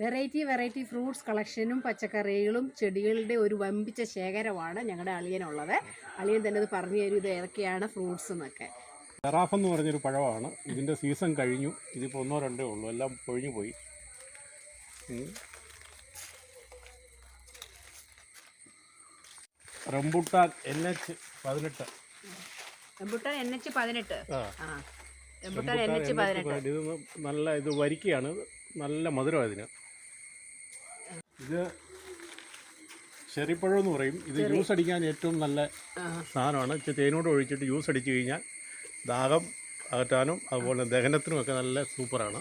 Variety fruits കളക്ഷനും പച്ചക്കറികളും ചെടികളുടെ ഒരു വമ്പിച്ച ശേഖരമാണ് ഞങ്ങളുടെ അളിയനുള്ളത്. അളിയൻ തന്നെ ഇത് പറഞ്ഞു തരും ഇത് ഏതൊക്കെയാണ് ഫ്രൂട്ട്സ് എന്നൊക്കെ. ഖറാഫ് എന്ന് പറഞ്ഞൊരു പഴമാണ്. ഇതിൻ്റെ സീസൺ കഴിഞ്ഞു. ഇതിപ്പോൾ ഒന്നോ രണ്ടേ ഉള്ളൂ, എല്ലാം പൊഴിഞ്ഞു പോയി. Rambutan NH18. Rambutan NH18. ഇത് നല്ല ഇത് വരിക്കയാണ്, നല്ല മധുരമാണ് ഇതിന്. ഇത് ചെറിപ്പഴം എന്ന് പറയും. ഇത് ജ്യൂസ് അടിക്കാൻ ഏറ്റവും നല്ല സാധനമാണ്. തേനോട് ഒഴിച്ചിട്ട് ജ്യൂസ് അടിച്ചു കഴിഞ്ഞാൽ ദാഹം അകറ്റാനും അതുപോലെ ദഹനത്തിനും ഒക്കെ നല്ല സൂപ്പറാണ്.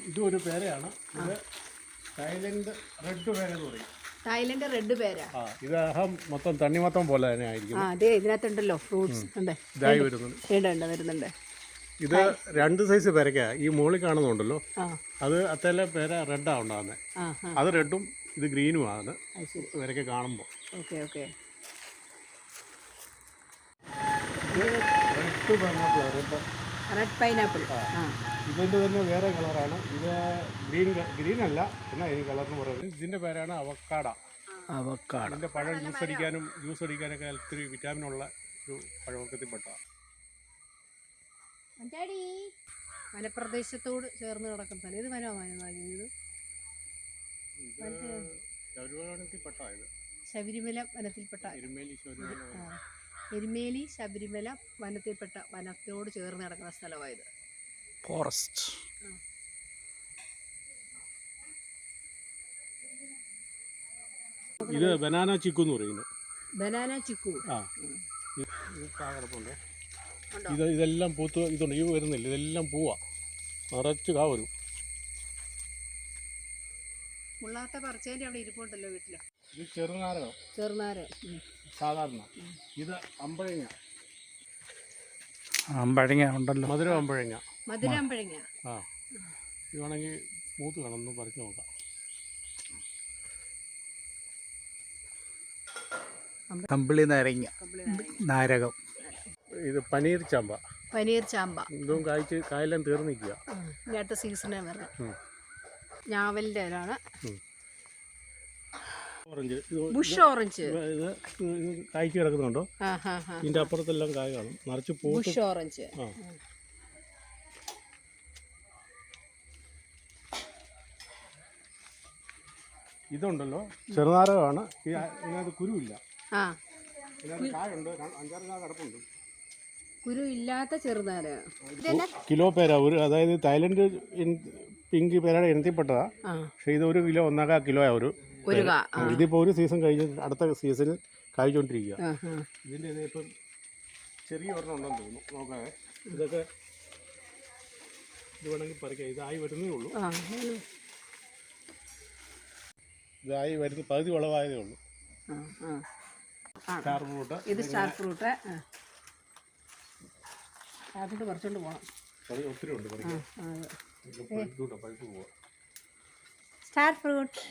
ഇതൊരു പേരയാണ്. ഇത് തായ്ലൻഡ് റെഡ് പേര എന്ന് പറയും. തായ്ലൻഡ് റെഡ് പേര. ഇത് മൊത്തം തണ്ണിമത്തം പോലെ തന്നെ ആയിരിക്കും. അതെ, ഇതിനകത്തുണ്ടല്ലോ ഫ്രൂട്ട്സ് ഇതായി വരുന്നുണ്ട്. ഇത് 2 സൈസ് പേരയ്ക്ക. ഈ മുകളിൽ കാണുന്നുണ്ടല്ലോ, അത് അത്തേലെ പേര റെഡാണ് ഉണ്ടാകുന്നത്. അത് റെഡും ഇത് ഗ്രീനുമാണ് പേരയ്ക്ക കാണുമ്പോൾ. Red pineapple. ഇതിൻ്റെ തന്നെ വേറെ കളറാണ്. ഇത് ഗ്രീൻ അല്ല, എന്നാൽ ഈ കളറിന് പറയുന്നത്. ഇതിൻ്റെ പേരാണ് അവക്കാട. ഇതിൻ്റെ പഴം ജ്യൂസ് അടിക്കാനൊക്കെ ഒത്തിരി വിറ്റാമിനുള്ള ഒരു പഴവർക്കത്തിൽപ്പെട്ടതാണ്. വനപ്രദേശത്തോട് ചേർന്ന് കിടക്കുന്ന ഇത് ശബരിമല വനത്തിൽപ്പെട്ട എരുമേലി ശബരിമല വനത്തോട് ചേർന്ന് കിടക്കുന്ന സ്ഥലമായത്. ഫോറസ്റ്റ്. ഇത് ബനാന ചിക്കു എന്ന് പറയുന്നു. ബനാന ചിക്കു. ഇതെല്ലാം പൂത്ത് ഇതുണ്ട്. ഈ വരുന്നില്ല, ഇതെല്ലാം പൂവാ, നിറച്ച് കാ വരും. മുള്ളാത്ത പറിച്ചതിൻ്റെ അവിടെ ഇരിപ്പുണ്ടല്ലോ വീട്ടില്. ഇത് ചെറുനാരകം സാധാരണ. ഇത് അമ്പഴങ്ങ ഉണ്ടല്ലോ, മധുര അമ്പഴങ്ങ. ആ, ഇത് വേണമെങ്കിൽ മൂത്ത് വേണം, ഒന്ന് പറിച്ച് നോക്കാം. കമ്പിളി നാരകം. ഇത് പനീർ ചാമ്പ. ഇതും കായെല്ലാം തീർന്നിരിക്കുക. അടുത്ത സീസണേ വരണം. ഞാവലിൻ്റെ ഇലാണ്. Bush orange. ഇത് കായ്ക്ക് കിടക്കുന്നുണ്ടോ? ഇതിൻ്റെ അപ്പുറത്തെല്ലാം കായ കാണും, നിറച്ച് ബുഷ് ഓറഞ്ച്. ഇതുണ്ടല്ലോ ചെറുനാരകമാണ്. ഇതിനകത്ത് കുരുവില്ല. ഇതിനകത്ത് കായുണ്ട്, 5-6 കായ കിടപ്പുണ്ട്. കുരു ഇല്ലാത്ത ചെറുനാരകം. കിലോ പേര അതായത് തായ്ലൻഡ് പിങ്ക് പേരയുടെ ഇനത്തിൽപ്പെട്ടതാ. പക്ഷെ ഇത് 1 കിലോ 1.25 കിലോ ഇതിപ്പോൾ ഒരു സീസൺ കഴിഞ്ഞ് അടുത്ത സീസണിൽ കായ്ച്ചുകൊണ്ടിരിക്കുക. ഇതിൻ്റെ ഇതിപ്പം ചെറിയ ഒരെണ്ണം ഉണ്ടെന്ന് തോന്നുന്നു, നോക്കാതെ. ഇതൊക്കെ ഇത് വേണമെങ്കിൽ പറിക്കാം. ഇതായി വരുന്നേ ഉള്ളൂ. ഇതായി വരുന്ന പകുതി വളവായതേ ഉള്ളൂ. Star fruit. ഇത് സ്റ്റാർ ഫ്രൂട്ട്. പറിച്ചോണ്ട് പോകണം. ഒത്തിരി ഉണ്ട്. Star fruit.